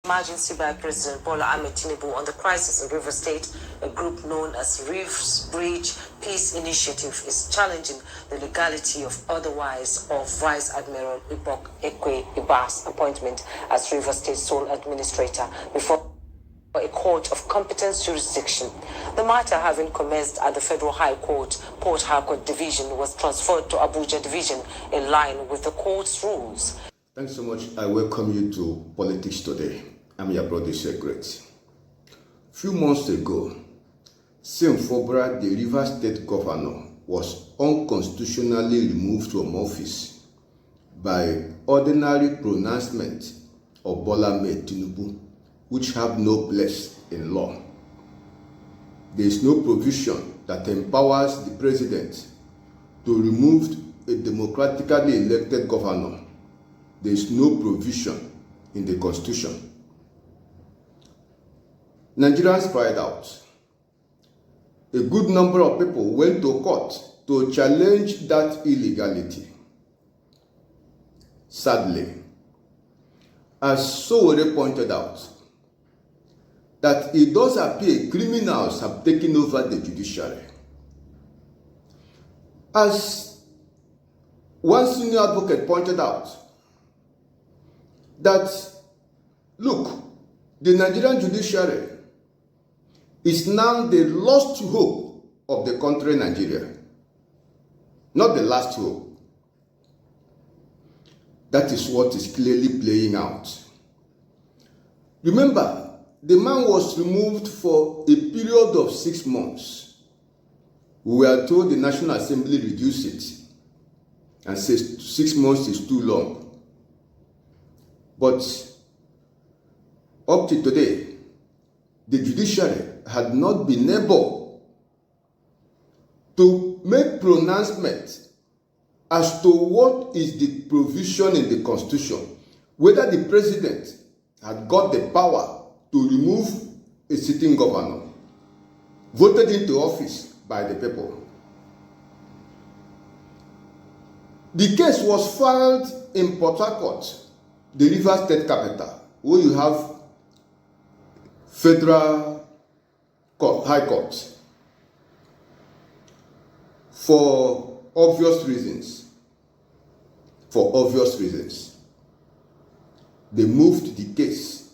emergency by President Bola Ahmed Tinubu on the crisis in River State. A group known as Reefs Bridge Peace Initiative is challenging the legality of Vice Admiral Ibok Ekwe Iba's appointment as River State sole administrator before a court of competence jurisdiction. The matter, having commenced at the Federal High Court, Port Harcourt Division, was transferred to Abuja Division in line with the court's rules. Thanks so much. I welcome you to Politics Today. I'm your brother, Secret. A few months ago, Sim Fobra, the River State governor, was unconstitutionally removed from office by ordinary pronouncement of Bola Ahmed Tinubu, which have no place in law. There is no provision that empowers the president to remove a democratically elected governor. There is no provision in the constitution. Nigerians cried out. A good number of people went to court to challenge that illegality. Sadly, as Sowore pointed out, that it does appear criminals have taken over the judiciary. As one senior advocate pointed out, that, look, the Nigerian judiciary is now the lost hope of the country Nigeria, not the last hope. That is what is clearly playing out. Remember, the man was removed for a period of 6 months. We were told the National Assembly reduced it and says 6 months is too long. But up to today, the judiciary had not been able to make pronouncement as to what is the provision in the constitution, whether the president had got the power to remove a sitting governor voted into office by the people. The case was filed in Port Harcourt, the River State capital, where you have Federal High Court. For obvious reasons, they moved the case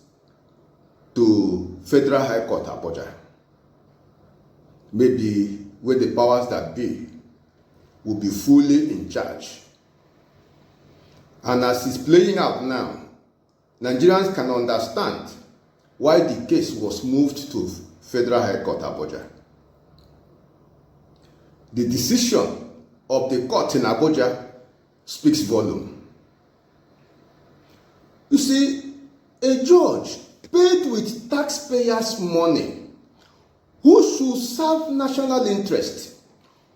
to Federal High Court, Abuja. Maybe where the powers that be will be fully in charge. And as it's playing out now, Nigerians can understand why the case was moved to Federal High Court, Abuja. The decision of the court in Abuja speaks volume. You see, a judge paid with taxpayers' money, who should serve national interest,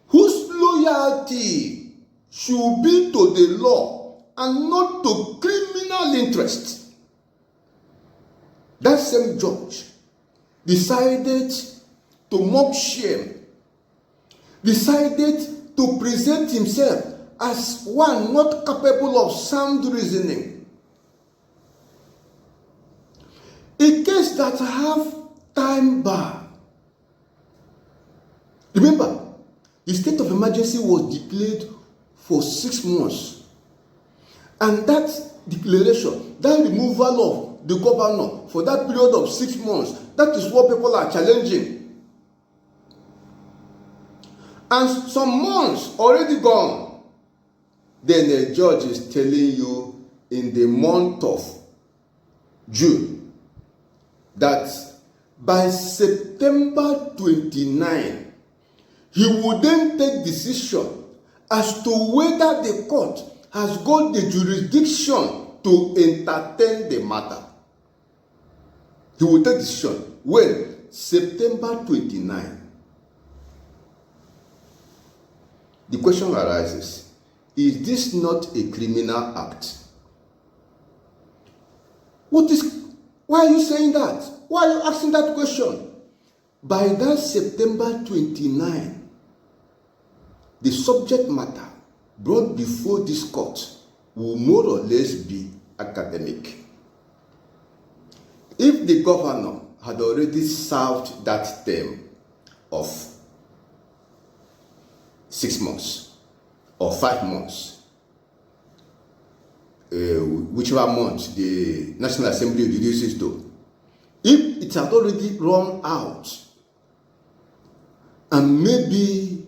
whose loyalty should be to the law and not to criminal interest. That same judge decided to mock shame, decided to present himself as one not capable of sound reasoning. A case that have time bar. Remember, the state of emergency was declared for 6 months. And that declaration, that removal of the governor for that period of 6 months, that is what people are challenging. And some months already gone, then a judge is telling you in the month of June that by September 29, he would then take decision as to whether the court has got the jurisdiction to entertain the matter. He will take decision when? September 29. The question arises, is this not a criminal act? Why are you saying that? Why are you asking that question? By that September 29, the subject matter brought before this court will more or less be academic. if the governor had already served that term of 6 months or 5 months, whichever month the National Assembly reduces to, if it had already run out, and maybe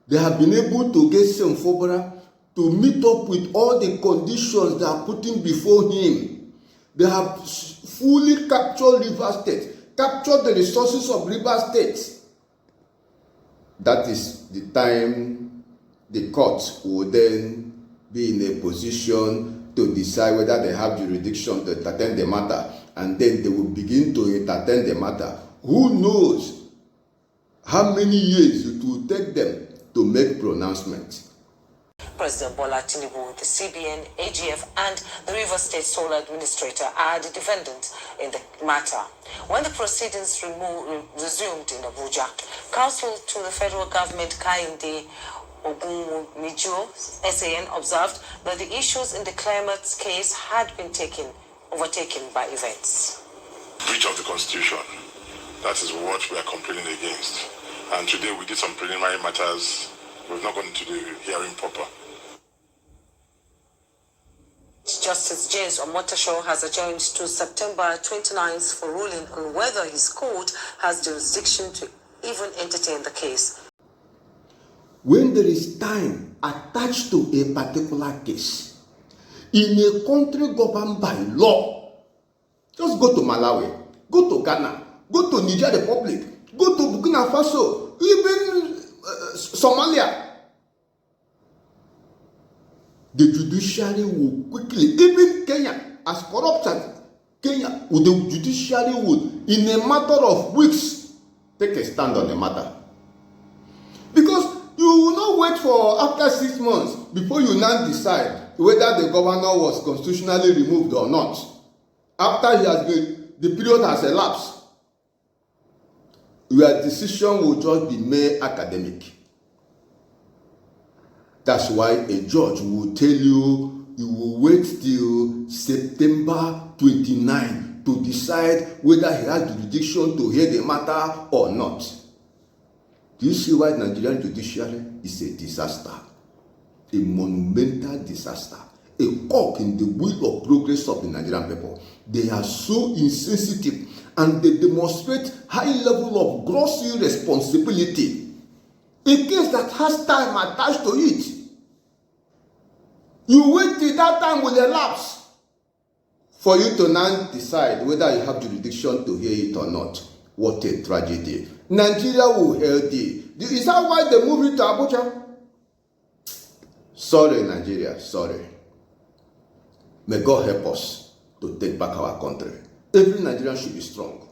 they have been able to get Semfobara to meet up with all the conditions they are putting before him, they have fully captured Rivers State, captured the resources of Rivers State. That is the time the court will then be in a position to decide whether they have jurisdiction to entertain the matter, and then they will begin to entertain the matter. Who knows how many years it will take them to make pronouncements. President Bola Tinubu, the CBN, AGF, and the Rivers State Sole Administrator are the defendants in the matter. When the proceedings resumed in Abuja, counsel to the federal government, Kainde Ogunmijo, SAN, observed that the issues in the claimant's case had been overtaken by events. Breach of the Constitution. That is what we are complaining against. And today we did some preliminary matters. We've not gone into the hearing proper. Justice James Omotosho has adjourned to September 29th for ruling on whether his court has jurisdiction to even entertain the case. When there is time attached to a particular case, in a country governed by law, just go to Malawi, go to Ghana, go to Niger Republic, go to Burkina Faso, even Somalia. The judiciary will quickly, even Kenya, as corrupt as Kenya, the judiciary would, in a matter of weeks, take a stand on the matter. Because you will not wait for after 6 months before you now decide whether the governor was constitutionally removed or not. After he has been, the period has elapsed, your decision will just be mere academic. That's why a judge will tell you, you will wait till September 29 to decide whether he has jurisdiction to hear the matter or not. Do you see why the Nigerian judiciary is a disaster? A monumental disaster. A cock in the wheel of progress of the Nigerian people. They are so insensitive and they demonstrate high level of gross irresponsibility. A case that has time attached to it. You wait till that time will elapse for you to now decide whether you have jurisdiction to hear it or not. What a tragedy. Nigeria will held thee. Is that why they moved it to Abuja? Sorry, Nigeria, sorry. May God help us to take back our country. Every Nigerian should be strong,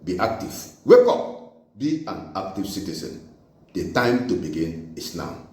be active, wake up, be an active citizen. The time to begin is now.